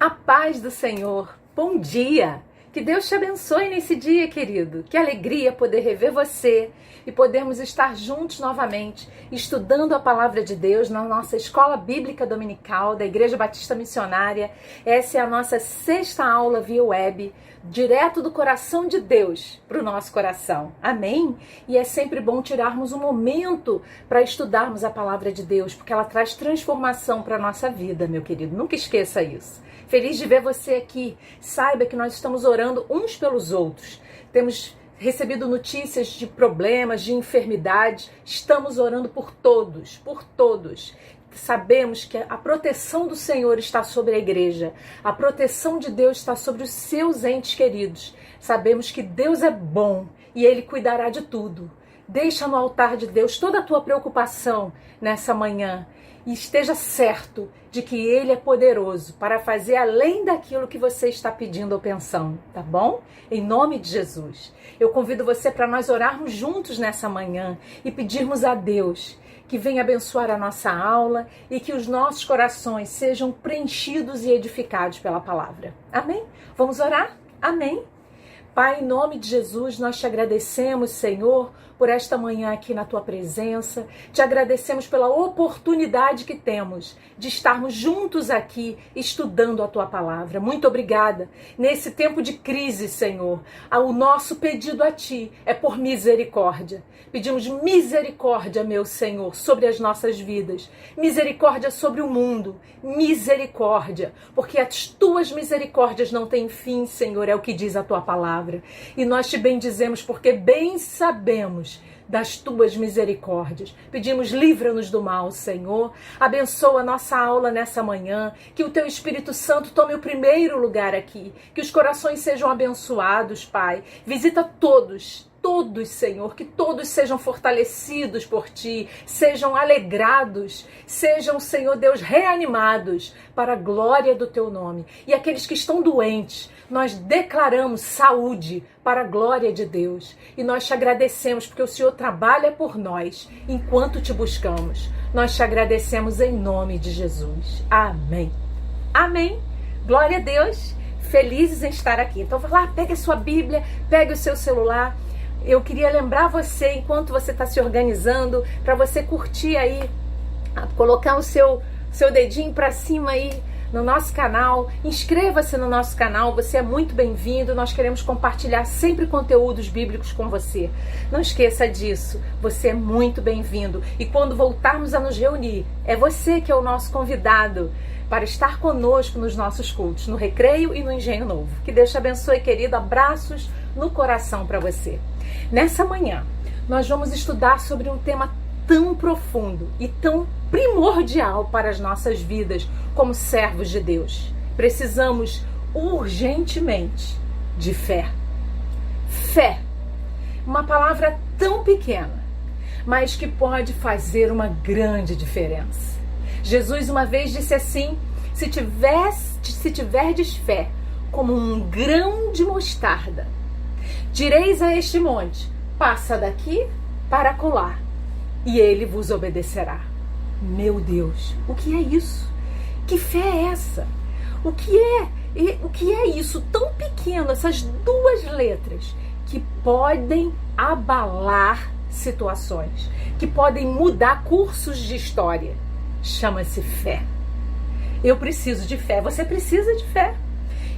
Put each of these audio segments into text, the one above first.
A paz do Senhor, bom dia! Que Deus te abençoe nesse dia, querido. Que alegria poder rever você e podermos estar juntos novamente, estudando a Palavra de Deus na nossa Escola Bíblica Dominical da Igreja Batista Missionária. Essa é a nossa 6ª aula via web, direto do coração de Deus para o nosso coração. Amém? E é sempre bom tirarmos um momento para estudarmos a Palavra de Deus, porque ela traz transformação para a nossa vida, meu querido. Nunca esqueça isso. Feliz de ver você aqui. Saiba que nós estamos orando uns pelos outros. Temos recebido notícias de problemas, de enfermidades. Estamos orando por todos, por todos. Sabemos que a proteção do Senhor está sobre a igreja. A proteção de Deus está sobre os seus entes queridos. Sabemos que Deus é bom e Ele cuidará de tudo. Deixa no altar de Deus toda a tua preocupação nessa manhã. E esteja certo de que Ele é poderoso para fazer além daquilo que você está pedindo ou pensando, tá bom? Em nome de Jesus. Eu convido você para nós orarmos juntos nessa manhã e pedirmos a Deus que venha abençoar a nossa aula e que os nossos corações sejam preenchidos e edificados pela palavra. Amém? Vamos orar? Amém? Pai, em nome de Jesus, nós te agradecemos, Senhor, por esta manhã aqui na tua presença. Te agradecemos pela oportunidade que temos de estarmos juntos aqui estudando a tua palavra. Muito obrigada. Nesse tempo de crise, Senhor, o nosso pedido a ti é por misericórdia. Pedimos misericórdia, meu Senhor, sobre as nossas vidas. Misericórdia sobre o mundo. Misericórdia, porque as tuas misericórdias não têm fim, Senhor, é o que diz a tua palavra. E nós te bendizemos porque bem sabemos das tuas misericórdias. Pedimos, livra-nos do mal, Senhor. Abençoa a nossa aula nessa manhã. Que o teu Espírito Santo tome o primeiro lugar aqui. Que os corações sejam abençoados, Pai. Visita todos, Senhor, que todos sejam fortalecidos por Ti, sejam alegrados, sejam, Senhor Deus, reanimados para a glória do Teu nome. E aqueles que estão doentes, nós declaramos saúde para a glória de Deus. E nós te agradecemos porque o Senhor trabalha por nós enquanto te buscamos. Nós te agradecemos em nome de Jesus. Amém. Amém. Glória a Deus. Felizes em estar aqui. Então vai lá, pega a sua Bíblia, pega o seu celular. Eu queria lembrar você, enquanto você está se organizando, para você curtir aí, colocar o seu dedinho para cima aí no nosso canal. Inscreva-se no nosso canal, você é muito bem-vindo. Nós queremos compartilhar sempre conteúdos bíblicos com você. Não esqueça disso, você é muito bem-vindo. E quando voltarmos a nos reunir, é você que é o nosso convidado para estar conosco nos nossos cultos, no Recreio e no Engenho Novo. Que Deus te abençoe, querido. Abraços no coração para você. Nessa manhã, nós vamos estudar sobre um tema tão profundo e tão primordial para as nossas vidas como servos de Deus. Precisamos urgentemente de fé. Fé, uma palavra tão pequena, mas que pode fazer uma grande diferença. Jesus uma vez disse assim: se tiverdes fé como um grão de mostarda, direis a este monte, passa daqui para acolá, e ele vos obedecerá. Meu Deus, o que é isso? Que fé é essa? O que é isso tão pequeno, essas duas letras, que podem abalar situações, que podem mudar cursos de história? Chama-se fé. Eu preciso de fé, você precisa de fé.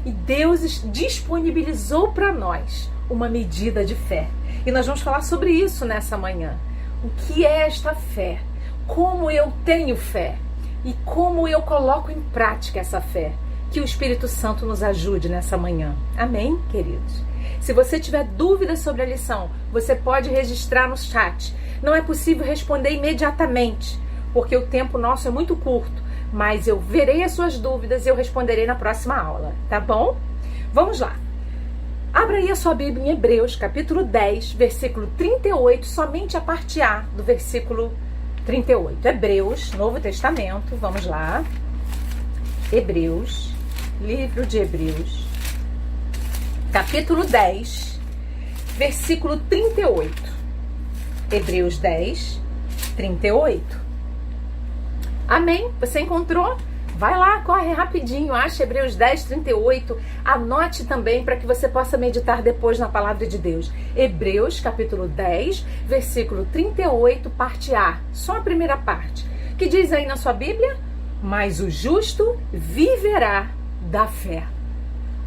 E Deus disponibilizou para nós uma medida de fé. E nós vamos falar sobre isso nessa manhã. O que é esta fé? Como eu tenho fé? E como eu coloco em prática essa fé? Que o Espírito Santo nos ajude nessa manhã. Amém, queridos? Se você tiver dúvidas sobre a lição, você pode registrar no chat. Não é possível responder imediatamente, porque o tempo nosso é muito curto. Mas eu verei as suas dúvidas e eu responderei na próxima aula, tá bom? Vamos lá. Abra aí a sua Bíblia em Hebreus, capítulo 10, versículo 38, somente a parte A do versículo 38. Hebreus, Novo Testamento, vamos lá. Hebreus, livro de Hebreus, capítulo 10, versículo 38. Hebreus 10, 38. Amém? Você encontrou? Vai lá, corre rapidinho, acha Hebreus 10, 38. Anote também para que você possa meditar depois na palavra de Deus. Hebreus, capítulo 10, versículo 38, parte A. Só a primeira parte. Que diz aí na sua Bíblia? Mas o justo viverá da fé.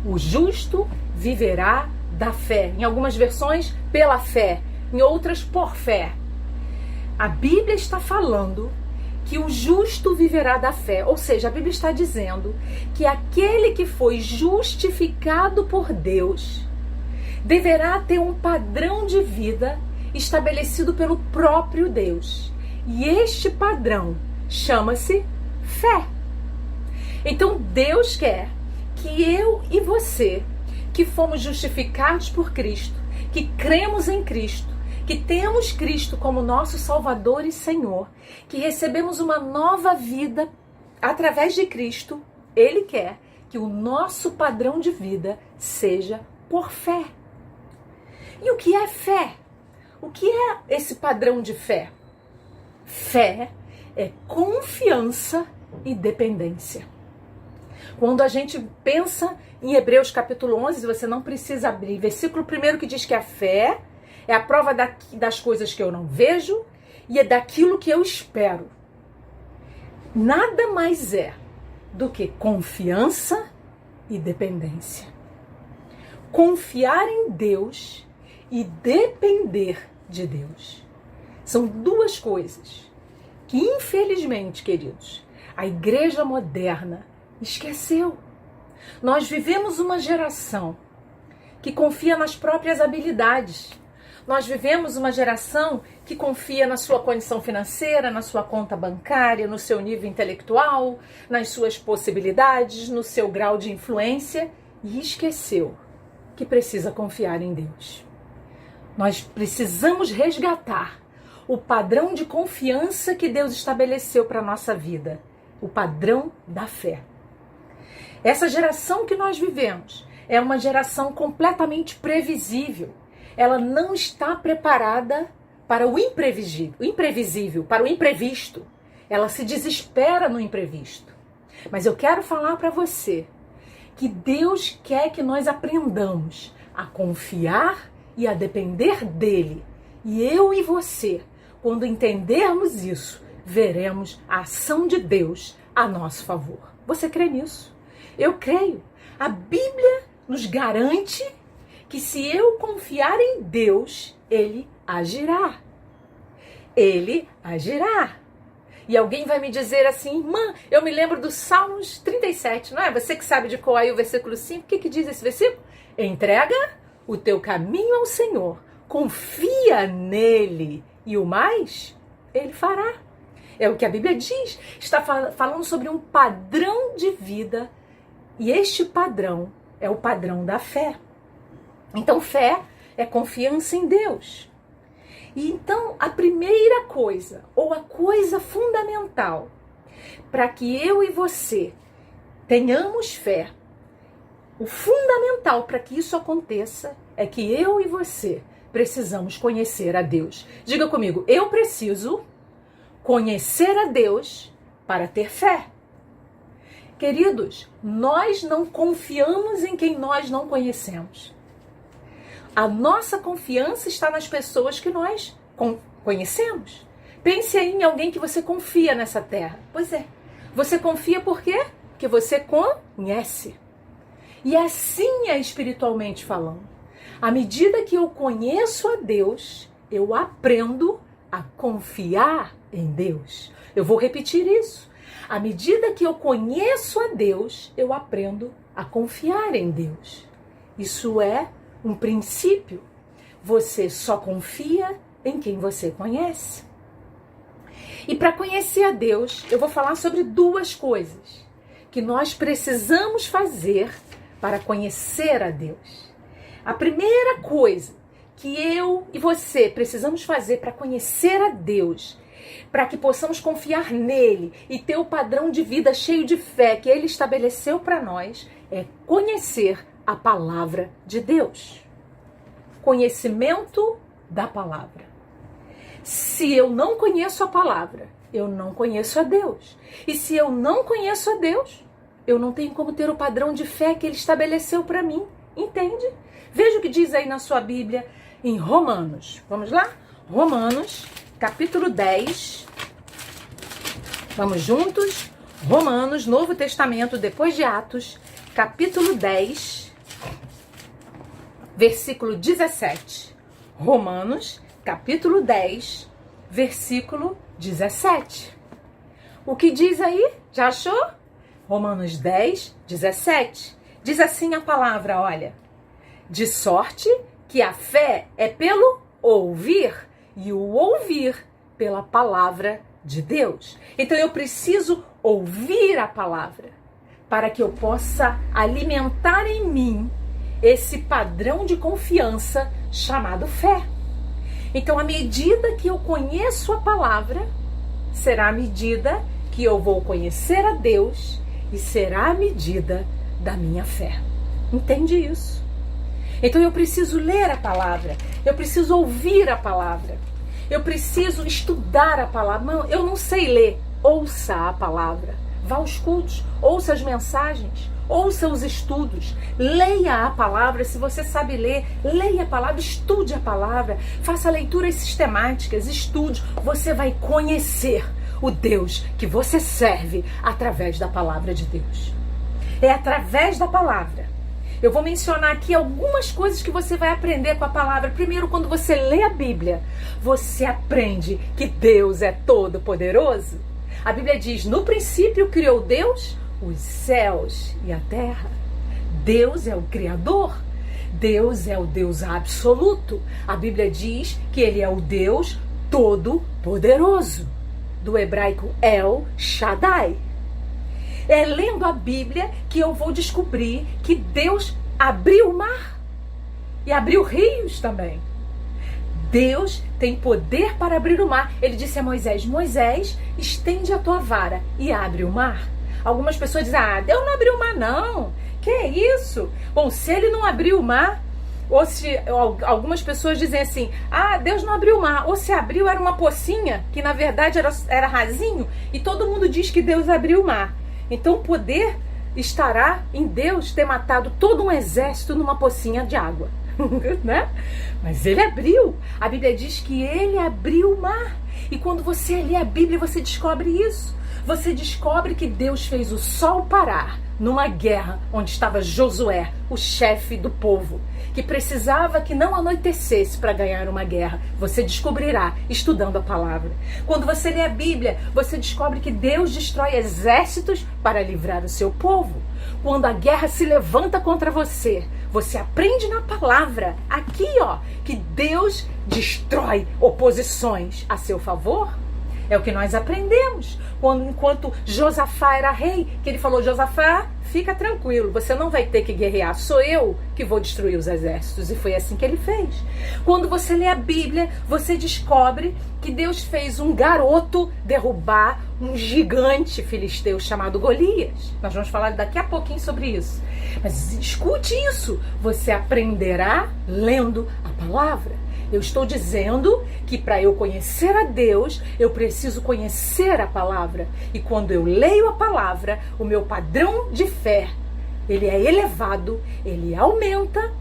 O justo viverá da fé. Em algumas versões, pela fé. Em outras, por fé. A Bíblia está falando que o justo viverá da fé. Ou seja, a Bíblia está dizendo que aquele que foi justificado por Deus deverá ter um padrão de vida estabelecido pelo próprio Deus. E este padrão chama-se fé. Então Deus quer que eu e você, que fomos justificados por Cristo, que cremos em Cristo, que temos Cristo como nosso Salvador e Senhor, que recebemos uma nova vida através de Cristo, Ele quer que o nosso padrão de vida seja por fé. E o que é fé? O que é esse padrão de fé? Fé é confiança e dependência. Quando a gente pensa em Hebreus capítulo 11, você não precisa abrir. Versículo 1 que diz que a fé é a prova das coisas que eu não vejo e é daquilo que eu espero. Nada mais é do que confiança e dependência. Confiar em Deus e depender de Deus. São duas coisas que, infelizmente, queridos, a igreja moderna esqueceu. Nós vivemos uma geração que confia nas próprias habilidades. Nós vivemos uma geração que confia na sua condição financeira, na sua conta bancária, no seu nível intelectual, nas suas possibilidades, no seu grau de influência e esqueceu que precisa confiar em Deus. Nós precisamos resgatar o padrão de confiança que Deus estabeleceu para a nossa vida, o padrão da fé. Essa geração que nós vivemos é uma geração completamente previsível. Ela não está preparada para o imprevisível, para o imprevisto. Ela se desespera no imprevisto. Mas eu quero falar para você que Deus quer que nós aprendamos a confiar e a depender dele. E eu e você, quando entendermos isso, veremos a ação de Deus a nosso favor. Você crê nisso? Eu creio. A Bíblia nos garante que se eu confiar em Deus, Ele agirá. Ele agirá. E alguém vai me dizer assim, irmã, eu me lembro do Salmos 37, não é? Você que sabe de qual é o versículo 5, o que diz esse versículo? Entrega o teu caminho ao Senhor, confia nele e o mais, Ele fará. É o que a Bíblia diz, está falando sobre um padrão de vida e este padrão é o padrão da fé. Então, fé é confiança em Deus. E então, a primeira coisa, ou a coisa fundamental, para que eu e você tenhamos fé, o fundamental para que isso aconteça é que eu e você precisamos conhecer a Deus. Diga comigo, eu preciso conhecer a Deus para ter fé. Queridos, nós não confiamos em quem nós não conhecemos. A nossa confiança está nas pessoas que nós conhecemos. Pense aí em alguém que você confia nessa terra. Pois é, você confia por quê? Porque você conhece. E assim é espiritualmente falando. À medida que eu conheço a Deus, eu aprendo a confiar em Deus. Eu vou repetir isso. À medida que eu conheço a Deus, eu aprendo a confiar em Deus. Isso é um princípio. Você só confia em quem você conhece. E para conhecer a Deus, eu vou falar sobre duas coisas que nós precisamos fazer para conhecer a Deus. A primeira coisa que eu e você precisamos fazer para conhecer a Deus, para que possamos confiar nele e ter o padrão de vida cheio de fé que ele estabeleceu para nós, é conhecer a palavra de Deus. Conhecimento da palavra. Se eu não conheço a palavra, eu não conheço a Deus. E se eu não conheço a Deus, eu não tenho como ter o padrão de fé que Ele estabeleceu para mim. Entende? Veja o que diz aí na sua Bíblia, em Romanos. Vamos lá? Romanos, capítulo 10. Vamos juntos? Romanos, Novo Testamento, depois de Atos, capítulo 10, versículo 17. Romanos, capítulo 10, versículo 17. O que diz aí? Já achou? Romanos 10, 17. Diz assim a palavra, olha. De sorte que a fé é pelo ouvir e o ouvir pela palavra de Deus. Então eu preciso ouvir a palavra para que eu possa alimentar em mim esse padrão de confiança chamado fé. Então, à medida que eu conheço a palavra, será a medida que eu vou conhecer a Deus e será a medida da minha fé. Entende isso? Então, eu preciso ler a palavra, eu preciso ouvir a palavra, eu preciso estudar a palavra. Não, eu não sei ler. Ouça a palavra. Vá aos cultos, ouça as mensagens, ouça os estudos, leia a palavra. Se você sabe ler, leia a palavra, estude a palavra, faça leituras sistemáticas, estude. Você vai conhecer o Deus que você serve através da palavra de Deus. É através da palavra. Eu vou mencionar aqui algumas coisas que você vai aprender com a palavra. Primeiro, quando você lê a Bíblia, você aprende que Deus é todo-poderoso. A Bíblia diz, no princípio criou Deus os céus e a terra. Deus é o Criador. Deus é o Deus absoluto. A Bíblia diz que Ele é o Deus todo-poderoso. Do hebraico El Shaddai. É lendo a Bíblia que eu vou descobrir que Deus abriu o mar e abriu rios também. Deus tem poder para abrir o mar. Ele disse a Moisés, Moisés, estende a tua vara e abre o mar. Algumas pessoas dizem, Deus não abriu o mar não. Que é isso? Bom, se Ele não abriu o mar, ou se algumas pessoas dizem assim, Deus não abriu o mar. Ou se abriu era uma pocinha, que na verdade era rasinho, e todo mundo diz que Deus abriu o mar. Então o poder estará em Deus ter matado todo um exército numa pocinha de água. Né? Mas Ele abriu. A Bíblia diz que Ele abriu o mar. E quando você lê a Bíblia, você descobre isso. Você descobre que Deus fez o sol parar numa guerra onde estava Josué, o chefe do povo, que precisava que não anoitecesse para ganhar uma guerra. Você descobrirá estudando a palavra. Quando você lê a Bíblia, você descobre que Deus destrói exércitos para livrar o seu povo. Quando a guerra se levanta contra você, você aprende na palavra, aqui que Deus destrói oposições a seu favor. É o que nós aprendemos. Enquanto Josafá era rei, que ele falou, Josafá, fica tranquilo, você não vai ter que guerrear, sou eu que vou destruir os exércitos. E foi assim que ele fez. Quando você lê a Bíblia, você descobre que Deus fez um garoto derrubar um gigante filisteu chamado Golias. Nós vamos falar daqui a pouquinho sobre isso. Mas escute isso, você aprenderá lendo a palavra. Eu estou dizendo que para eu conhecer a Deus, eu preciso conhecer a palavra. E quando eu leio a palavra, o meu padrão de fé, ele é elevado, ele aumenta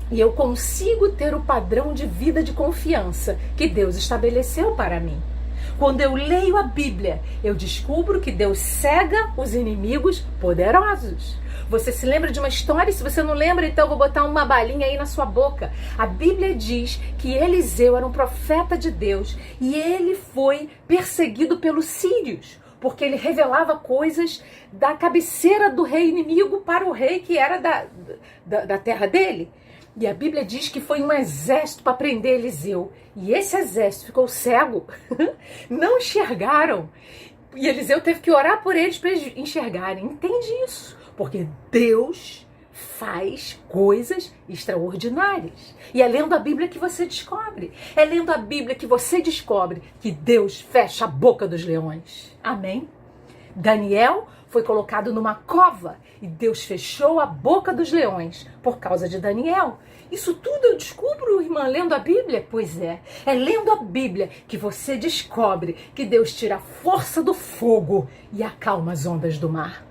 e eu consigo ter o padrão de vida de confiança que Deus estabeleceu para mim. Quando eu leio a Bíblia, eu descubro que Deus cega os inimigos poderosos. Você se lembra de uma história? Se você não lembra, então eu vou botar uma balinha aí na sua boca. A Bíblia diz que Eliseu era um profeta de Deus e ele foi perseguido pelos sírios, porque ele revelava coisas da cabeceira do rei inimigo para o rei que era da terra dele. E a Bíblia diz que foi um exército para prender Eliseu. E esse exército ficou cego. Não enxergaram. E Eliseu teve que orar por eles para eles enxergarem. Entende isso? Porque Deus faz coisas extraordinárias. E é lendo a Bíblia que você descobre. É lendo a Bíblia que você descobre que Deus fecha a boca dos leões. Amém? Daniel foi colocado numa cova e Deus fechou a boca dos leões por causa de Daniel. Isso tudo eu descubro, irmã, lendo a Bíblia? Pois é lendo a Bíblia que você descobre que Deus tira a força do fogo e acalma as ondas do mar.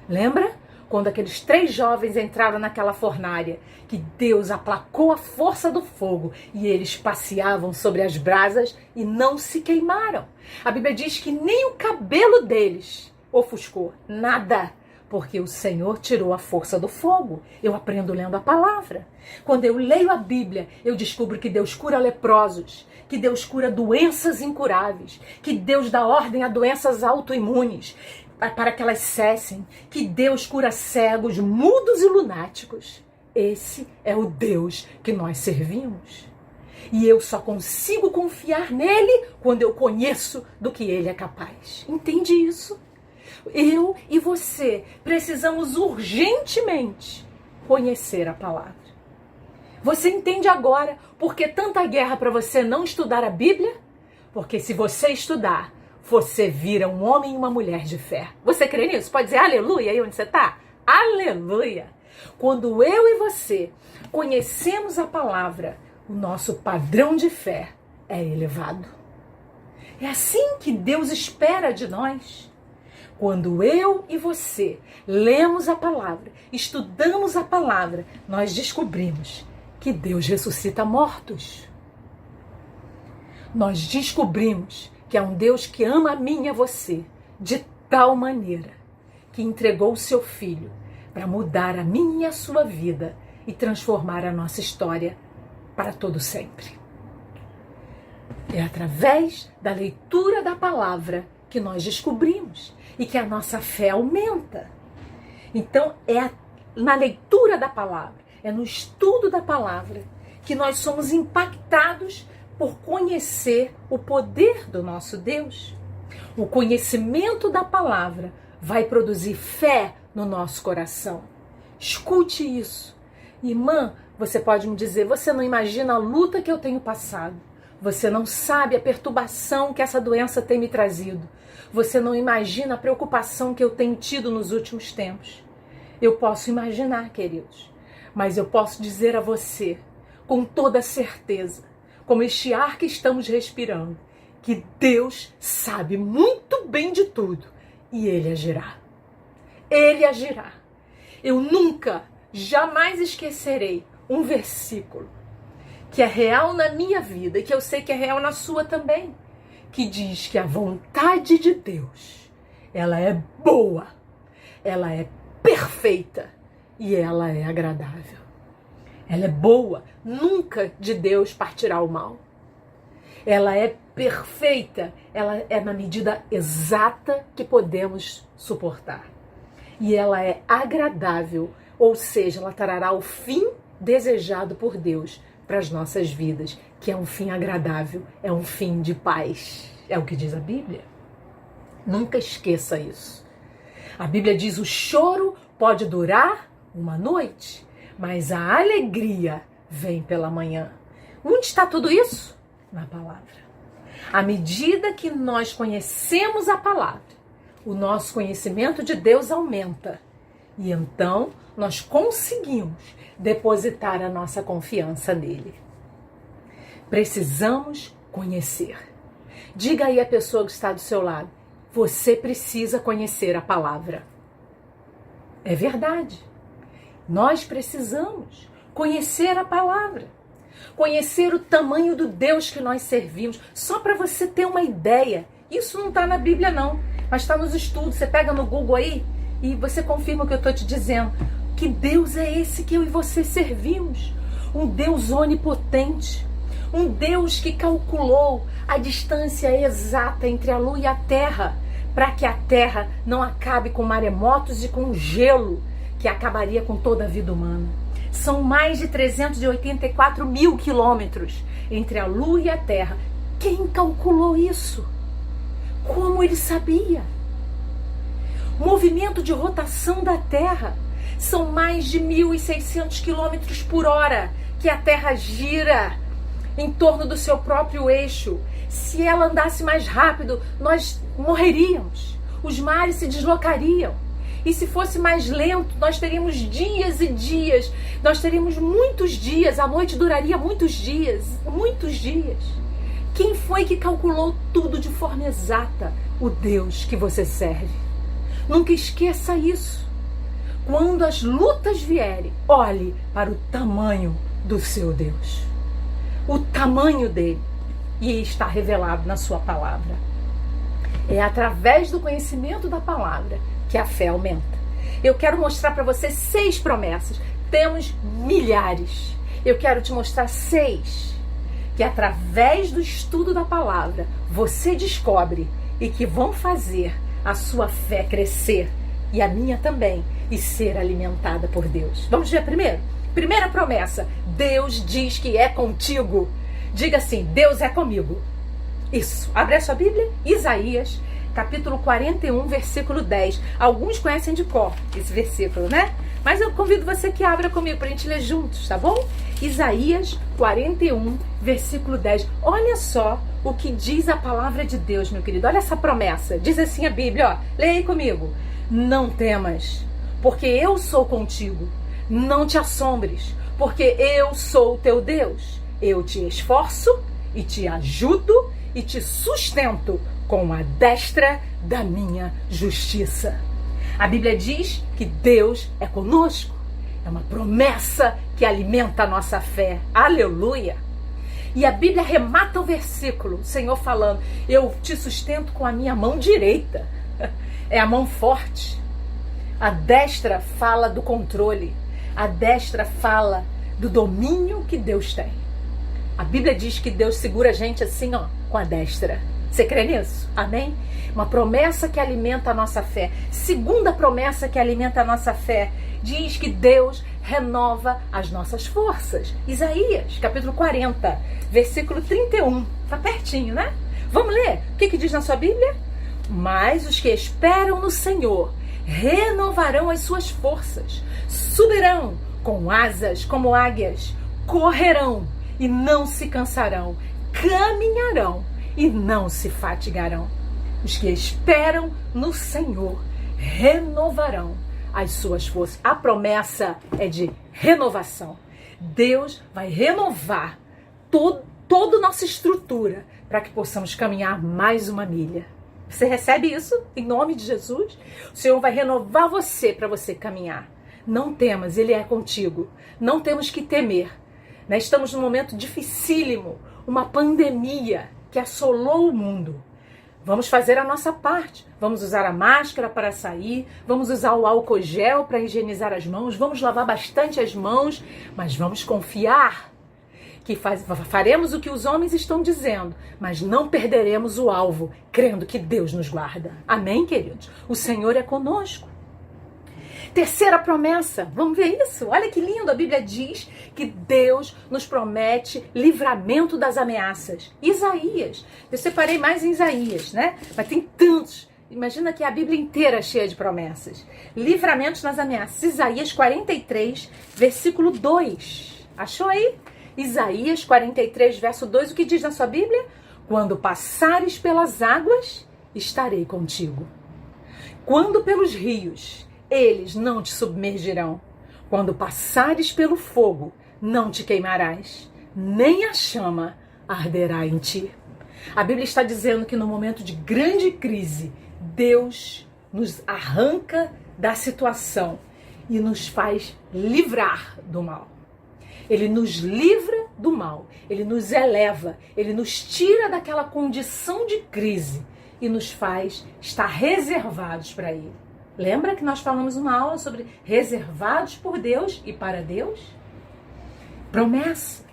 Lembra? Quando aqueles 3 jovens entraram naquela fornalha, que Deus aplacou a força do fogo e eles passeavam sobre as brasas e não se queimaram. A Bíblia diz que nem o cabelo deles ofuscou, nada, porque o Senhor tirou a força do fogo. Eu aprendo lendo a palavra. Quando eu leio a Bíblia, eu descubro que Deus cura leprosos, que Deus cura doenças incuráveis, que Deus dá ordem a doenças autoimunes, para que elas cessem, que Deus cura cegos, mudos e lunáticos. Esse é o Deus que nós servimos. E eu só consigo confiar nele quando eu conheço do que ele é capaz. Entende isso? Eu e você precisamos urgentemente conhecer a palavra. Você entende agora por que tanta guerra para você não estudar a Bíblia? Porque se você estudar, você vira um homem e uma mulher de fé. Você crê nisso? Pode dizer aleluia aí onde você está? Aleluia! Quando eu e você conhecemos a palavra, o nosso padrão de fé é elevado. É assim que Deus espera de nós. Quando eu e você lemos a palavra, estudamos a palavra, nós descobrimos que Deus ressuscita mortos. Nós descobrimos que é um Deus que ama a mim e a você de tal maneira que entregou o seu Filho para mudar a minha e a sua vida e transformar a nossa história para todo sempre. É através da leitura da palavra que nós descobrimos e que a nossa fé aumenta. Então, na leitura da palavra, é no estudo da palavra que nós somos impactados por conhecer o poder do nosso Deus. O conhecimento da palavra vai produzir fé no nosso coração. Escute isso. Irmã, você pode me dizer, você não imagina a luta que eu tenho passado. Você não sabe a perturbação que essa doença tem me trazido. Você não imagina a preocupação que eu tenho tido nos últimos tempos. Eu posso imaginar, queridos, mas eu posso dizer a você, com toda certeza, como este ar que estamos respirando, que Deus sabe muito bem de tudo e Ele agirá. Ele agirá. Eu nunca, jamais esquecerei um versículo que é real na minha vida e que eu sei que é real na sua também, que diz que a vontade de Deus, ela é boa, ela é perfeita e ela é agradável. Ela é boa, nunca de Deus partirá o mal. Ela é perfeita, ela é na medida exata que podemos suportar. E ela é agradável, ou seja, ela trará o fim desejado por Deus para as nossas vidas, que é um fim agradável, é um fim de paz. É o que diz a Bíblia. Nunca esqueça isso. A Bíblia diz: o choro pode durar uma noite, mas a alegria vem pela manhã. Onde está tudo isso? Na palavra. À medida que nós conhecemos a palavra, o nosso conhecimento de Deus aumenta. E então nós conseguimos depositar a nossa confiança nele. Precisamos conhecer. Diga aí à pessoa que está do seu lado: você precisa conhecer a palavra. É verdade. Nós precisamos conhecer a palavra. Conhecer o tamanho do Deus que nós servimos. Só para você ter uma ideia. Isso não está na Bíblia não, mas está nos estudos. Você pega no Google aí e você confirma o que eu estou te dizendo. Que Deus é esse que eu e você servimos? Um Deus onipotente. Um Deus que calculou a distância exata entre a Lua e a Terra, para que a Terra não acabe com maremotos e com gelo, que acabaria com toda a vida humana. São mais de 384 mil quilômetros entre a Lua e a Terra. Quem calculou isso? Como ele sabia? O movimento de rotação da Terra são mais de 1.600 quilômetros por hora que a Terra gira em torno do seu próprio eixo. Se ela andasse mais rápido, nós morreríamos. os mares se deslocariam. E se fosse mais lento, nós teríamos dias e dias, nós teríamos muitos dias, a noite duraria muitos dias, muitos dias. Quem foi que calculou tudo de forma exata? O Deus que você serve. Nunca esqueça isso. Quando as lutas vierem, olhe para o tamanho do seu Deus. O tamanho dele. E está revelado na sua palavra. É através do conhecimento da palavra que a fé aumenta. Eu quero mostrar para você 6 promessas. Temos milhares. Eu quero te mostrar 6 que através do estudo da palavra você descobre e que vão fazer a sua fé crescer e a minha também e ser alimentada por Deus. Vamos ver primeiro? Primeira promessa, Deus diz que é contigo. Diga assim, Deus é comigo. Isso, abre a sua Bíblia, Isaías, capítulo 41, versículo 10. Alguns conhecem de cor esse versículo, né? Mas eu convido você que abra comigo para a gente ler juntos, tá bom? Isaías 41, versículo 10. Olha só o que diz a palavra de Deus, meu querido. Olha essa promessa. Diz assim a Bíblia, ó. Leia aí comigo. Não temas, porque eu sou contigo. Não te assombres, porque eu sou o teu Deus. Eu te esforço e te ajudo e te sustento com a destra da minha justiça. A Bíblia diz que Deus é conosco. É uma promessa que alimenta a nossa fé. Aleluia! E a Bíblia remata o versículo, o Senhor falando, eu te sustento com a minha mão direita. É a mão forte. A destra fala do controle. A destra fala do domínio que Deus tem. A Bíblia diz que Deus segura a gente assim, ó, com a destra. Você crê nisso? Amém? Uma promessa que alimenta a nossa fé. Segunda promessa que alimenta a nossa fé. Diz que Deus renova as nossas forças. Isaías, capítulo 40, versículo 31. Tá pertinho, né? Vamos ler? O que diz na sua Bíblia? Mas os que esperam no Senhor renovarão as suas forças. Subirão com asas como águias. Correrão e não se cansarão. Caminharão e não se fatigarão. Os que esperam no Senhor renovarão as suas forças. A promessa é de renovação. Deus vai renovar toda a nossa estrutura para que possamos caminhar mais uma milha. Você recebe isso em nome de Jesus? O Senhor vai renovar você para você caminhar. Não temas, Ele é contigo. Não temos que temer. Estamos num momento dificílimo, uma pandemia que assolou o mundo. Vamos fazer a nossa parte. Vamos usar a máscara para sair, vamos usar o álcool gel para higienizar as mãos, vamos lavar bastante as mãos, mas vamos confiar que faremos o que os homens estão dizendo, mas não perderemos o alvo, crendo que Deus nos guarda. Amém, queridos? O Senhor é conosco. Terceira promessa, vamos ver isso? Olha que lindo, a Bíblia diz que Deus nos promete livramento das ameaças. Isaías, eu separei mais em Isaías, né? Mas tem tantos. Imagina que a Bíblia inteira é cheia de promessas. Livramentos das ameaças. Isaías 43, versículo 2. Achou aí? Isaías 43, verso 2, o que diz na sua Bíblia? Quando passares pelas águas, estarei contigo. Quando pelos rios, eles não te submergirão. Quando passares pelo fogo, não te queimarás, nem a chama arderá em ti. A Bíblia está dizendo que no momento de grande crise, Deus nos arranca da situação e nos faz livrar do mal. Ele nos livra do mal, Ele nos eleva, Ele nos tira daquela condição de crise e nos faz estar reservados para Ele. Lembra que nós falamos uma aula sobre reservados por Deus e para Deus? Promessa.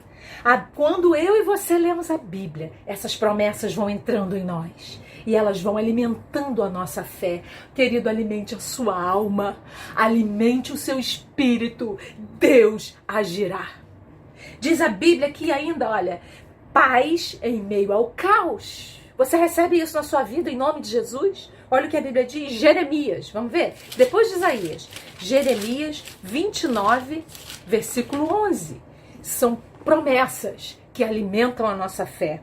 Quando eu e você lemos a Bíblia, essas promessas vão entrando em nós. E elas vão alimentando a nossa fé. Querido, alimente a sua alma. Alimente o seu espírito. Deus agirá. Diz a Bíblia que ainda, olha, paz em meio ao caos. Você recebe isso na sua vida em nome de Jesus? Olha o que a Bíblia diz, Jeremias, vamos ver? Depois de Isaías, Jeremias 29, versículo 11. São promessas que alimentam a nossa fé.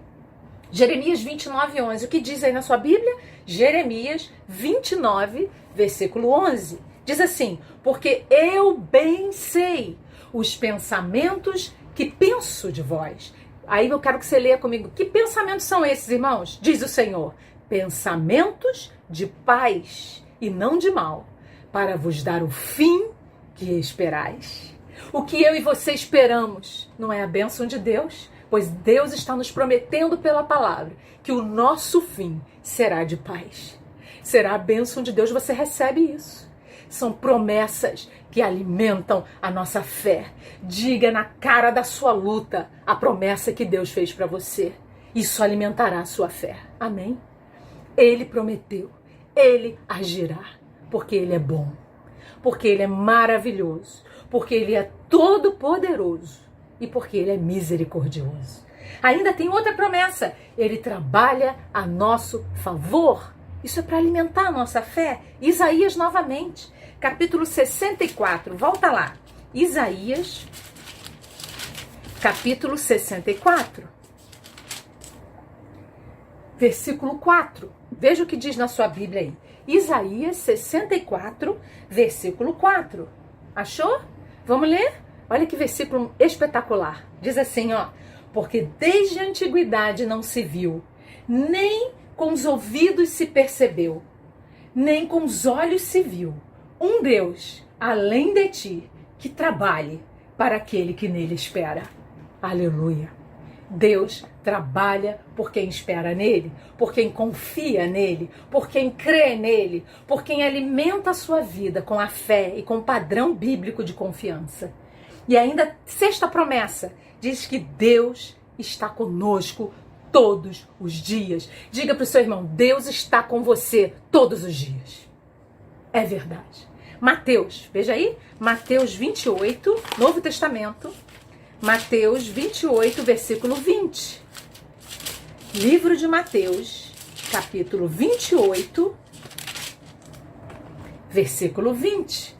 Jeremias 29, 11. O que diz aí na sua Bíblia? Jeremias 29, versículo 11. Diz assim: porque eu bem sei os pensamentos que penso de vós. Aí eu quero que você leia comigo. Que pensamentos são esses, irmãos? Diz o Senhor: pensamentos de paz e não de mal, para vos dar o fim que esperais. O que eu e você esperamos não é a bênção de Deus? Pois Deus está nos prometendo pela palavra que o nosso fim será de paz. Será a bênção de Deus, você recebe isso. São promessas que alimentam a nossa fé. Diga na cara da sua luta a promessa que Deus fez para você. Isso alimentará a sua fé. Amém? Ele prometeu. Ele agirá. Porque Ele é bom. Porque Ele é maravilhoso. Porque Ele é todo-poderoso. E porque Ele é misericordioso. Ainda tem outra promessa. Ele trabalha a nosso favor. Isso é para alimentar a nossa fé. Isaías novamente, capítulo 64. Volta lá. Isaías, capítulo 64. Versículo 4. Veja o que diz na sua Bíblia aí. Isaías 64, versículo 4. Achou? Vamos ler? Olha que versículo espetacular. Diz assim, ó: porque desde a antiguidade não se viu, nem com os ouvidos se percebeu, nem com os olhos se viu, um Deus, além de ti, que trabalhe para aquele que nele espera. Aleluia! Deus trabalha por quem espera nele, por quem confia nele, por quem crê nele, por quem alimenta a sua vida com a fé e com o padrão bíblico de confiança. E ainda, sexta promessa, diz que Deus está conosco todos os dias. Diga para o seu irmão: Deus está com você todos os dias. É verdade. Mateus, veja aí, Mateus 28, Novo Testamento, Mateus 28, versículo 20. Livro de Mateus, capítulo 28, versículo 20.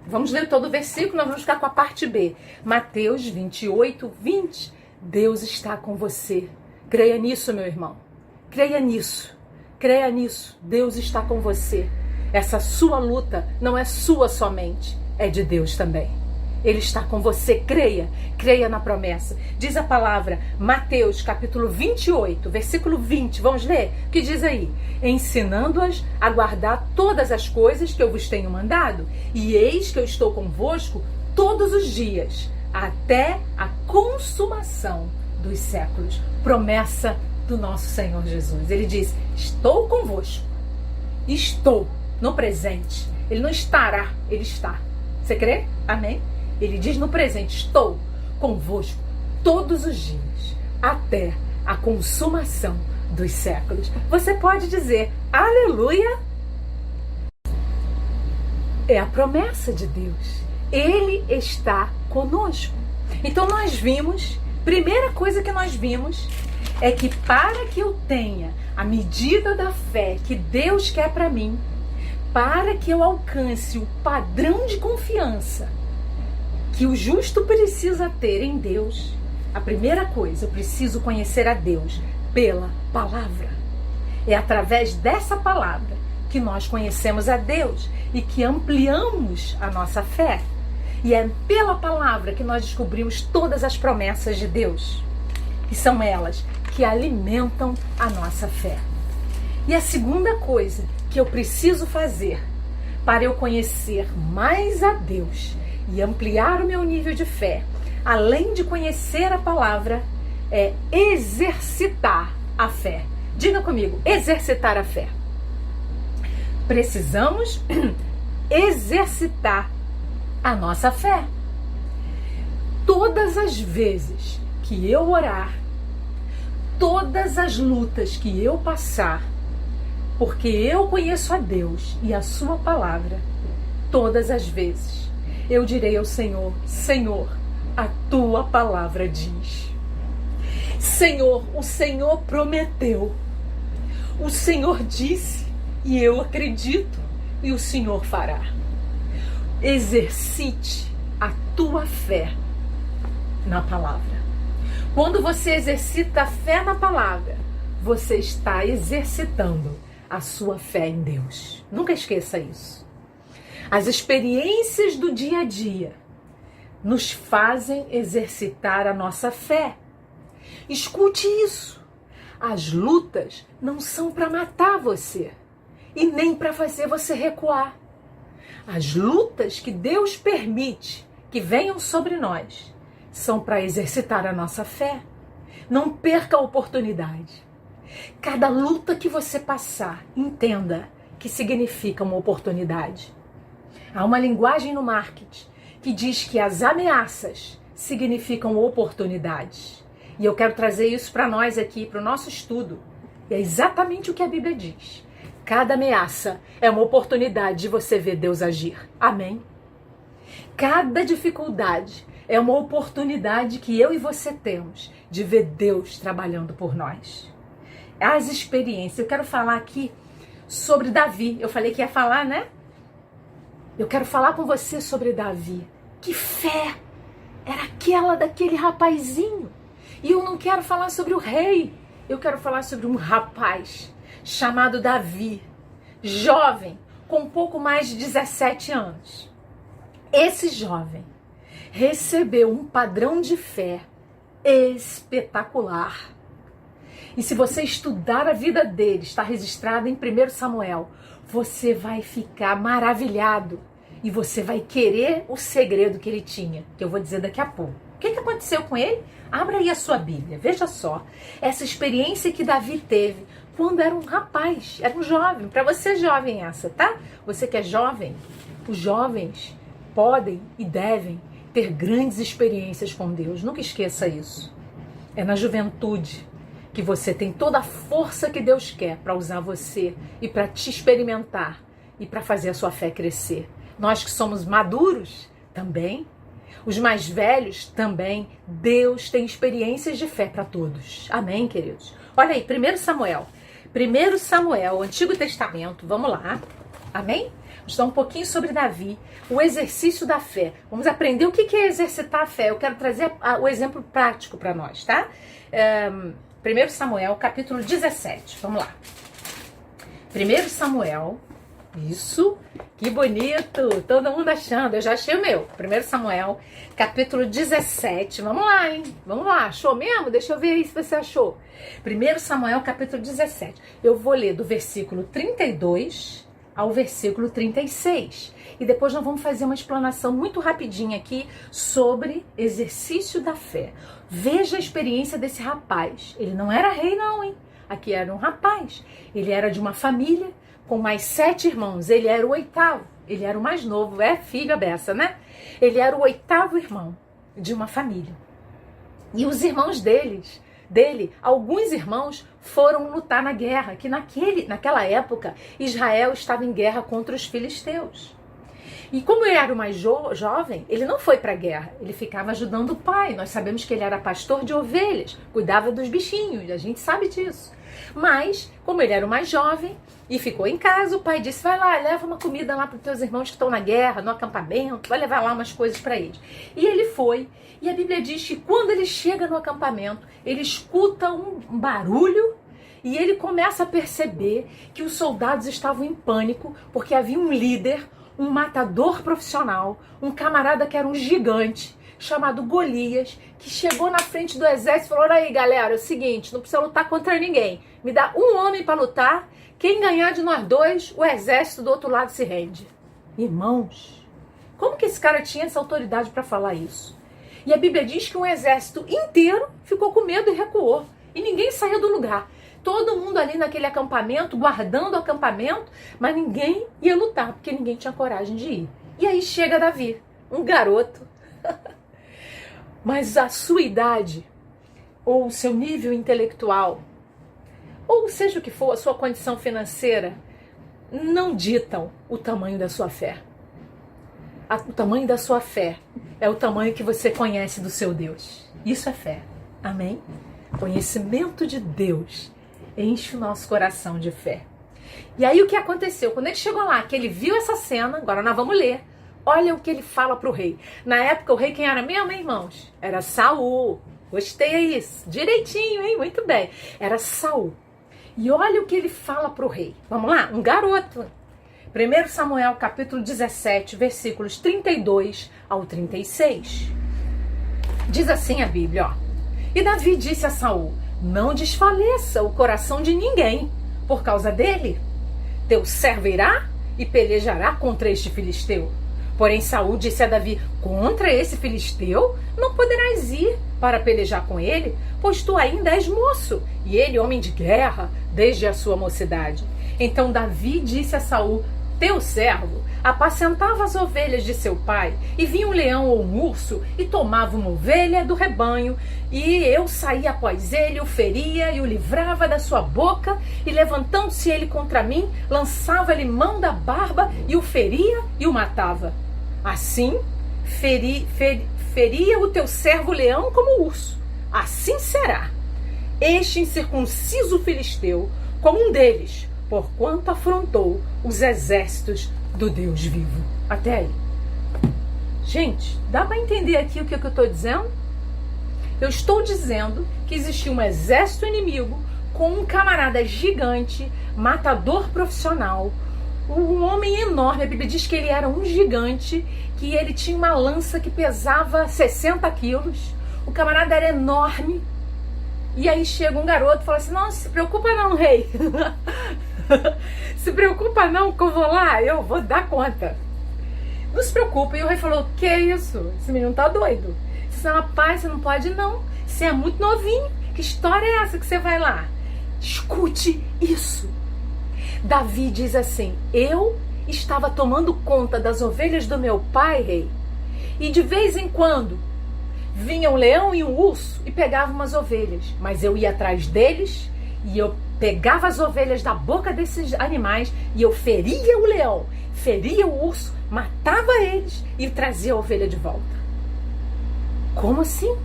Vamos ler todo o versículo, nós vamos ficar com a parte B. Mateus 28, 20. Deus está com você. Creia nisso, meu irmão. Creia nisso. Creia nisso. Deus está com você. Essa sua luta não é sua somente, é de Deus também. Ele está com você. Creia. Creia na promessa. Diz a palavra, Mateus capítulo 28, versículo 20. Vamos ler? O que diz aí? Ensinando-as a guardar todas as coisas que eu vos tenho mandado. E eis que eu estou convosco todos os dias, até a consumação dos séculos. Promessa do nosso Senhor Jesus. Ele diz: estou convosco. Estou no presente. Ele não estará, ele está. Você crê? Amém? Ele diz no presente: estou convosco todos os dias, até a consumação dos séculos. Você pode dizer aleluia? É a promessa de Deus. Ele está conosco. Então nós vimos, primeira coisa que nós vimos é que para que eu tenha a medida da fé que Deus quer para mim, para que eu alcance o padrão de confiança que o justo precisa ter em Deus, a primeira coisa, eu preciso conhecer a Deus pela palavra. É através dessa palavra que nós conhecemos a Deus e que ampliamos a nossa fé. E é pela palavra que nós descobrimos todas as promessas de Deus. E são elas que alimentam a nossa fé. E a segunda coisa que eu preciso fazer para eu conhecer mais a Deus e ampliar o meu nível de fé, além de conhecer a palavra, é exercitar a fé. Diga comigo, exercitar a fé. Precisamos exercitar a nossa fé. Todas as vezes que eu orar, todas as lutas que eu passar, porque eu conheço a Deus e a sua palavra, todas as vezes eu direi ao Senhor: Senhor, a tua palavra diz. Senhor, o Senhor prometeu. O Senhor disse e eu acredito e o Senhor fará. Exercite a tua fé na palavra. Quando você exercita a fé na palavra, você está exercitando a sua fé em Deus. Nunca esqueça isso. As experiências do dia a dia nos fazem exercitar a nossa fé. Escute isso. As lutas não são para matar você e nem para fazer você recuar. As lutas que Deus permite que venham sobre nós são para exercitar a nossa fé. Não perca a oportunidade. Cada luta que você passar, entenda que significa uma oportunidade. Há uma linguagem no marketing que diz que as ameaças significam oportunidades. E eu quero trazer isso para nós aqui, para o nosso estudo. E é exatamente o que a Bíblia diz. Cada ameaça é uma oportunidade de você ver Deus agir. Amém? Cada dificuldade é uma oportunidade que eu e você temos de ver Deus trabalhando por nós. As experiências, eu quero falar aqui sobre Davi. Eu falei que ia falar, né? Eu quero falar com você sobre Davi. Que fé era aquela daquele rapazinho? E eu não quero falar sobre o rei. Eu quero falar sobre um rapaz chamado Davi, jovem, com um pouco mais de 17 anos. Esse jovem recebeu um padrão de fé espetacular. E se você estudar a vida dele, está registrado em 1 Samuel, você vai ficar maravilhado e você vai querer o segredo que ele tinha, que eu vou dizer daqui a pouco. O que aconteceu com ele? Abra aí a sua Bíblia, veja só, essa experiência que Davi teve quando era um rapaz, era um jovem. Para você jovem essa, tá? Você que é jovem, os jovens podem e devem ter grandes experiências com Deus. Nunca esqueça isso. É na juventude que você tem toda a força que Deus quer para usar você e para te experimentar e para fazer a sua fé crescer. Nós que somos maduros também, os mais velhos também, Deus tem experiências de fé para todos. Amém, queridos? Olha aí, 1 Samuel. 1 Samuel, Antigo Testamento, vamos lá. Amém? Vamos dar um pouquinho sobre Davi, o exercício da fé. Vamos aprender o que é exercitar a fé. Eu quero trazer o exemplo prático para nós, tá? 1 Samuel, capítulo 17. Vamos lá. 1 Samuel, isso, que bonito, todo mundo achando, eu já achei o meu. 1 Samuel, capítulo 17, vamos lá, hein? Vamos lá, achou mesmo? Deixa eu ver aí se você achou. 1 Samuel, capítulo 17, eu vou ler do versículo 32 ao versículo 36. E depois nós vamos fazer uma explanação muito rapidinha aqui sobre exercício da fé. Veja a experiência desse rapaz. Ele não era rei não, hein? Aqui era um rapaz. Ele era de uma família com mais 7 irmãos. Ele era o 8º. Ele era o mais novo. É filho dessa, né? Ele era o 8º irmão de uma família. E os irmãos dele, alguns irmãos foram lutar na guerra, que naquela época Israel estava em guerra contra os filisteus. E como ele era o mais jovem, ele não foi para a guerra, ele ficava ajudando o pai. Nós sabemos que ele era pastor de ovelhas, cuidava dos bichinhos, a gente sabe disso. Mas, como ele era o mais jovem e ficou em casa, o pai disse, vai lá, leva uma comida lá para os teus irmãos que estão na guerra, no acampamento, vai levar lá umas coisas para eles. E ele foi, e a Bíblia diz que quando ele chega no acampamento, ele escuta um barulho e ele começa a perceber que os soldados estavam em pânico, porque havia um líder, um matador profissional, um camarada que era um gigante, chamado Golias, que chegou na frente do exército e falou, olha aí galera, é o seguinte, não precisa lutar contra ninguém, me dá um homem para lutar, quem ganhar de nós dois, o exército do outro lado se rende. Irmãos, como que esse cara tinha essa autoridade para falar isso? E a Bíblia diz que um exército inteiro ficou com medo e recuou, e ninguém saiu do lugar. Todo mundo ali naquele acampamento, guardando o acampamento, mas ninguém ia lutar, porque ninguém tinha coragem de ir. E aí chega Davi, um garoto, mas a sua idade, ou o seu nível intelectual, ou seja o que for, a sua condição financeira, não ditam o tamanho da sua fé. O tamanho da sua fé é o tamanho que você conhece do seu Deus. Isso é fé. Amém? Conhecimento de Deus enche o nosso coração de fé. E aí o que aconteceu? Quando ele chegou lá, que ele viu essa cena, agora nós vamos ler. Olha o que ele fala pro rei. Na época o rei quem era mesmo, hein, irmãos? Era Saul. Gostei aí, direitinho, hein? Muito bem. Era Saul. E olha o que ele fala para o rei. Vamos lá? Um garoto. 1 Samuel capítulo 17, versículos 32 ao 36. Diz assim a Bíblia, ó. E Davi disse a Saul: não desfaleça o coração de ninguém por causa dele. Teu servo irá e pelejará contra este filisteu. Porém Saul disse a Davi: contra esse filisteu não poderás ir para pelejar com ele, pois tu ainda és moço, e ele homem de guerra desde a sua mocidade. Então Davi disse a Saul: teu servo apacentava as ovelhas de seu pai, e vinha um leão ou um urso e tomava uma ovelha do rebanho, e eu saía após ele, o feria e o livrava da sua boca, e levantando-se ele contra mim, lançava-lhe mão da barba e o feria e o matava. Assim feria o teu servo leão como urso. Assim será este incircunciso filisteu como um deles, porquanto afrontou os exércitos do Deus vivo. Até aí. Gente, dá para entender aqui o que eu estou dizendo? Eu estou dizendo que existia um exército inimigo com um camarada gigante, matador profissional, um homem enorme. A Bíblia diz que ele era um gigante, que ele tinha uma lança que pesava 60 quilos. O camarada era enorme. E aí chega um garoto e fala assim: não, se preocupa não, rei. Se preocupa não, que eu vou lá, eu vou dar conta. Não se preocupa. E o rei falou: que é isso? Esse menino tá doido. Você é rapaz, você não pode não. Você é muito novinho. Que história é essa que você vai lá? Escute isso. Davi diz assim: eu estava tomando conta das ovelhas do meu pai, rei, e de vez em quando vinha um leão e um urso e pegava umas ovelhas, mas eu ia atrás deles e eu pegava as ovelhas da boca desses animais e eu feria o leão, feria o urso, matava eles e trazia a ovelha de volta. Como assim?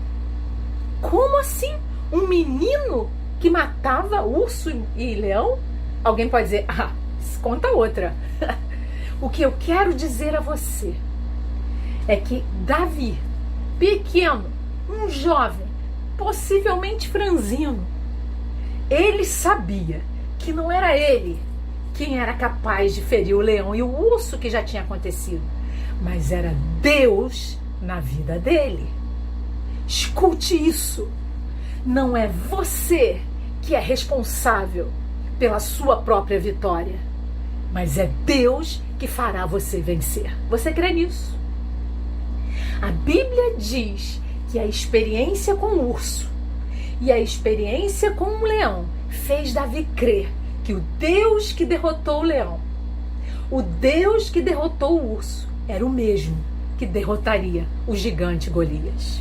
Como assim? Um menino que matava urso e leão? Alguém pode dizer: ah, conta outra. O que eu quero dizer a você é que Davi, pequeno, um jovem, possivelmente franzino, ele sabia que não era ele quem era capaz de ferir o leão e o urso que já tinha acontecido, mas era Deus na vida dele. Escute isso. Não é você que é responsável pela sua própria vitória, mas é Deus que fará você vencer. Você crê nisso? A Bíblia diz que a experiência com o urso e a experiência com o leão fez Davi crer que o Deus que derrotou o leão, o Deus que derrotou o urso, era o mesmo que derrotaria o gigante Golias.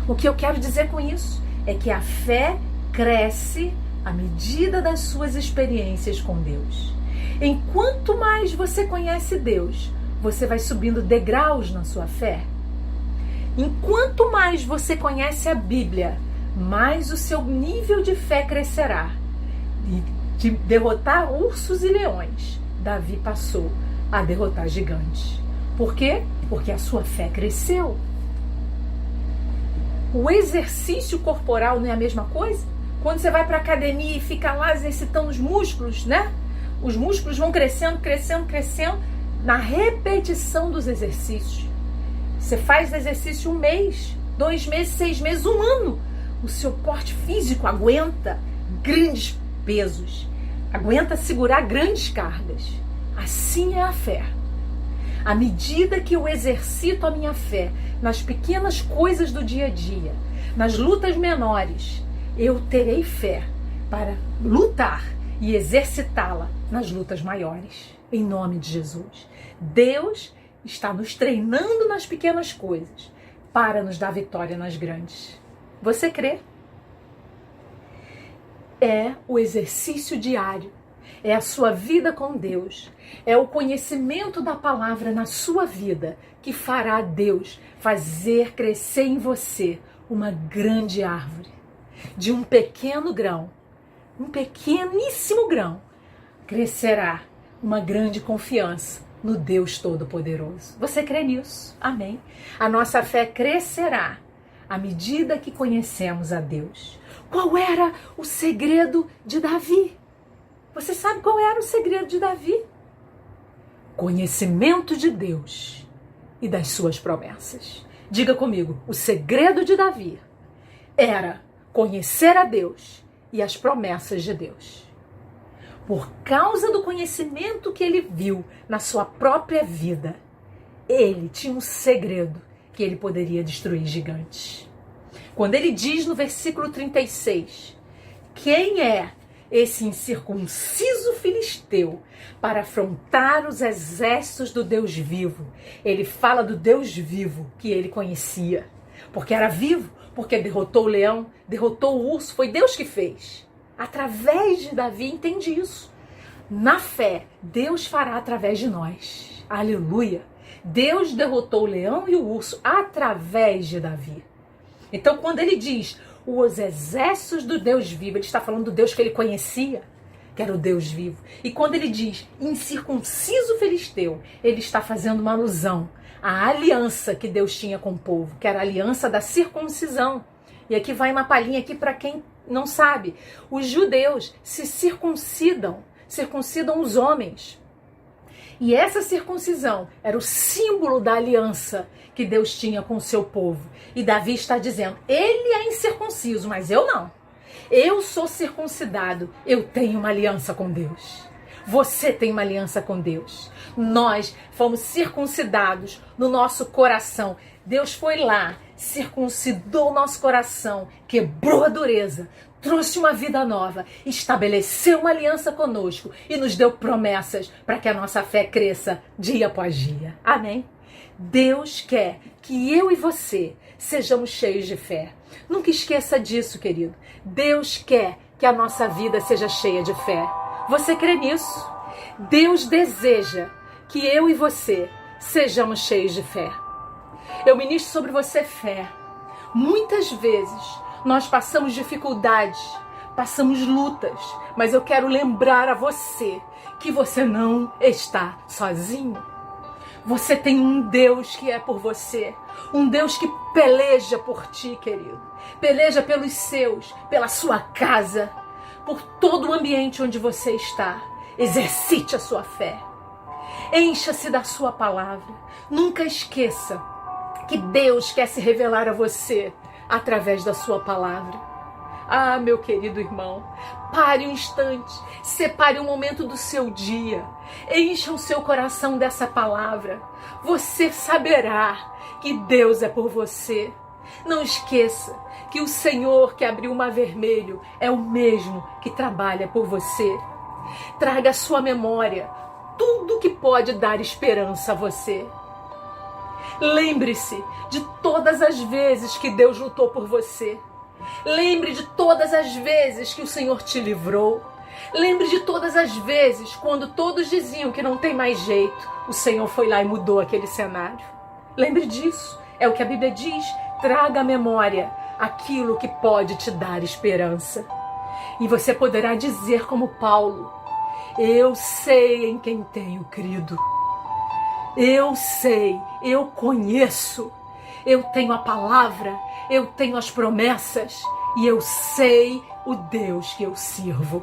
O que eu quero dizer com isso é que a fé cresce à medida das suas experiências com Deus. Enquanto mais você conhece Deus, você vai subindo degraus na sua fé. Enquanto mais você conhece a Bíblia, mais o seu nível de fé crescerá. E de derrotar ursos e leões, Davi passou a derrotar gigantes. Por quê? Porque a sua fé cresceu. O exercício corporal não é a mesma coisa? Quando você vai para a academia e fica lá exercitando os músculos, né? Os músculos vão crescendo, crescendo, crescendo na repetição dos exercícios. Você faz exercício 1 mês, 2 meses, 6 meses, 1 ano. O seu porte físico aguenta grandes pesos, aguenta segurar grandes cargas. Assim é a fé. À medida que eu exercito a minha fé nas pequenas coisas do dia a dia, nas lutas menores, eu terei fé para lutar e exercitá-la nas lutas maiores. Em nome de Jesus. Deus está nos treinando nas pequenas coisas para nos dar vitória nas grandes. Você crê? É o exercício diário, é a sua vida com Deus, é o conhecimento da palavra na sua vida que fará Deus fazer crescer em você uma grande árvore. De um pequeno grão, um pequeníssimo grão, crescerá uma grande confiança no Deus Todo-Poderoso. Você crê nisso? Amém? A nossa fé crescerá à medida que conhecemos a Deus. Qual era o segredo de Davi? Você sabe qual era o segredo de Davi? Conhecimento de Deus e das suas promessas. Diga comigo, o segredo de Davi era conhecer a Deus e as promessas de Deus. Por causa do conhecimento que ele viu na sua própria vida, ele tinha um segredo que ele poderia destruir gigantes. Quando ele diz no versículo 36, quem é esse incircunciso filisteu para afrontar os exércitos do Deus vivo? Ele fala do Deus vivo que ele conhecia, porque era vivo, porque derrotou o leão, derrotou o urso, foi Deus que fez. Através de Davi, entende isso. Na fé, Deus fará através de nós. Aleluia! Deus derrotou o leão e o urso através de Davi. Então, quando ele diz os exércitos do Deus vivo, ele está falando do Deus que ele conhecia, que era o Deus vivo. E quando ele diz incircunciso filisteu, ele está fazendo uma alusão à aliança que Deus tinha com o povo, que era a aliança da circuncisão. E aqui vai uma palhinha aqui para quem não sabe. Os judeus se circuncidam os homens. E essa circuncisão era o símbolo da aliança que Deus tinha com o seu povo. E Davi está dizendo, ele é incircunciso, mas eu não. Eu sou circuncidado, eu tenho uma aliança com Deus. Você tem uma aliança com Deus. Nós fomos circuncidados no nosso coração. Deus foi lá, circuncidou o nosso coração, quebrou a dureza, trouxe uma vida nova, estabeleceu uma aliança conosco e nos deu promessas para que a nossa fé cresça dia após dia. Amém? Deus quer que eu e você sejamos cheios de fé. Nunca esqueça disso, querido. Deus quer que a nossa vida seja cheia de fé. Você crê nisso? Deus deseja que eu e você sejamos cheios de fé. Eu ministro sobre você fé. Muitas vezes nós passamos dificuldades, passamos lutas, mas eu quero lembrar a você que você não está sozinho. Você tem um Deus que é por você, um Deus que peleja por ti, querido. Peleja pelos seus, pela sua casa, por todo o ambiente onde você está. Exercite a sua fé. Encha-se da sua palavra. Nunca esqueça que Deus quer se revelar a você através da sua palavra. Ah, meu querido irmão, pare um instante, separe um momento do seu dia, encha o seu coração dessa palavra. Você saberá que Deus é por você. Não esqueça que o Senhor que abriu o mar vermelho é o mesmo que trabalha por você. Traga à sua memória tudo que pode dar esperança a você. Lembre-se de todas as vezes que Deus lutou por você. Lembre de todas as vezes que o Senhor te livrou. Lembre de todas as vezes quando todos diziam que não tem mais jeito, o Senhor foi lá e mudou aquele cenário. Lembre disso. É o que a Bíblia diz. Traga à memória aquilo que pode te dar esperança. E você poderá dizer como Paulo, eu sei em quem tenho crido. Eu sei, eu conheço, eu tenho a palavra, eu tenho as promessas e eu sei o Deus que eu sirvo.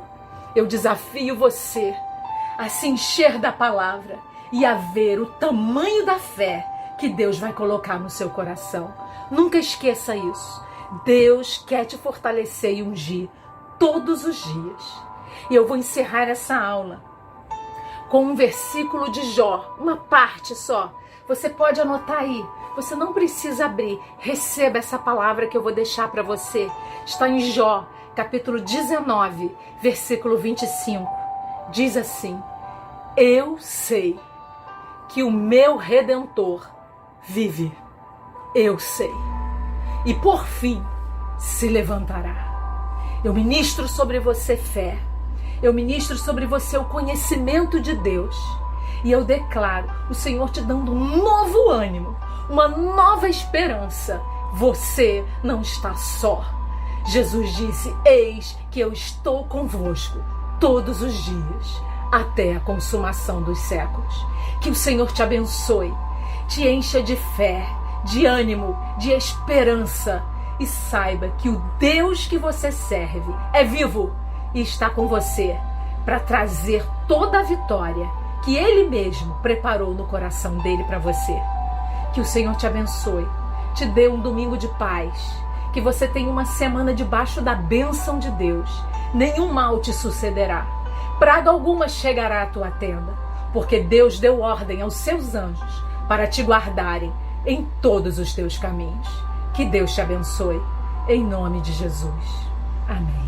Eu desafio você a se encher da palavra e a ver o tamanho da fé que Deus vai colocar no seu coração. Nunca esqueça isso. Deus quer te fortalecer e ungir todos os dias. E eu vou encerrar essa aula com um versículo de Jó, uma parte só. Você pode anotar aí, você não precisa abrir. Receba essa palavra que eu vou deixar para você. Está em Jó, capítulo 19, versículo 25. Diz assim, eu sei que o meu Redentor vive. Eu sei. E por fim se levantará. Eu ministro sobre você fé. Eu ministro sobre você o conhecimento de Deus. E eu declaro o Senhor te dando um novo ânimo, uma nova esperança. Você não está só. Jesus disse, eis que eu estou convosco todos os dias, até a consumação dos séculos. Que o Senhor te abençoe, te encha de fé, de ânimo, de esperança e saiba que o Deus que você serve é vivo e está com você para trazer toda a vitória que Ele mesmo preparou no coração dele para você. Que o Senhor te abençoe, te dê um domingo de paz, que você tenha uma semana debaixo da bênção de Deus. Nenhum mal te sucederá, praga alguma chegará à tua tenda, porque Deus deu ordem aos seus anjos para te guardarem em todos os teus caminhos. Que Deus te abençoe, em nome de Jesus. Amém.